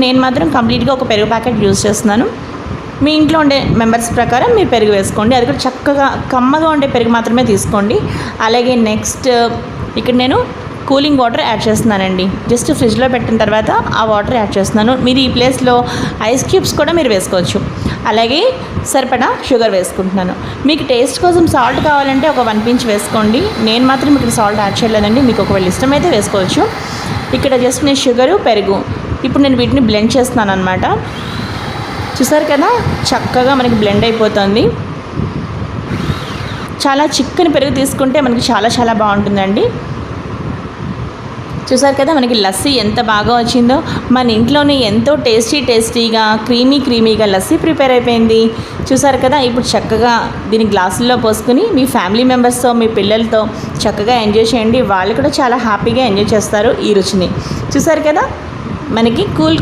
నేను మాత్రం కంప్లీట్గా ఒక పెరుగు ప్యాకెట్ యూజ్ చేస్తున్నాను. మీ ఇంట్లో ఉండే మెంబర్స్ ప్రకారం మీరు పెరుగు వేసుకోండి. అది కూడా చక్కగా కమ్మగా ఉండే పెరుగు మాత్రమే తీసుకోండి. అలాగే నెక్స్ట్ ఇక్కడ నేను కూలింగ్ వాటర్ యాడ్ చేస్తున్నానండి. జస్ట్ ఫ్రిడ్జ్లో పెట్టిన తర్వాత ఆ వాటర్ యాడ్ చేస్తున్నాను. మీరు ఈ ప్లేస్లో ఐస్ క్యూబ్స్ కూడా మీరు వేసుకోవచ్చు. అలాగే సరిపడా షుగర్ వేసుకుంటున్నాను. మీకు టేస్ట్ కోసం సాల్ట్ కావాలంటే ఒక 1 pinch వేసుకోండి. నేను మాత్రం ఇక్కడ సాల్ట్ యాడ్ చేయలేదండి. మీకు ఒకవేళ ఇష్టమైతే వేసుకోవచ్చు. ఇక్కడ జస్ట్ నేను షుగరు, పెరుగు ఇప్పుడు నేను వీటిని బ్లెండ్ చేస్తున్నాను అనమాట. చూసారు కదా, చక్కగా మనకి బ్లెండ్ అయిపోతుంది. చాలా చిక్కని పెరుగు తీసుకుంటే మనకి చాలా బాగుంటుందండి. చూసారు కదా మనకి లస్సీ ఎంత బాగా వచ్చిందో. మన ఇంట్లోనే ఎంతో టేస్టీగా క్రీమీగా లస్సీ ప్రిపేర్ అయిపోయింది. చూసారు కదా, ఇప్పుడు చక్కగా దీని గ్లాసుల్లో పోసుకుని మీ ఫ్యామిలీ మెంబర్స్తో, మీ పిల్లలతో చక్కగా ఎంజాయ్ చేయండి. వాళ్ళు కూడా చాలా హ్యాపీగా ఎంజాయ్ చేస్తారు ఈ రుచిని. చూసారు కదా మనకి కూల్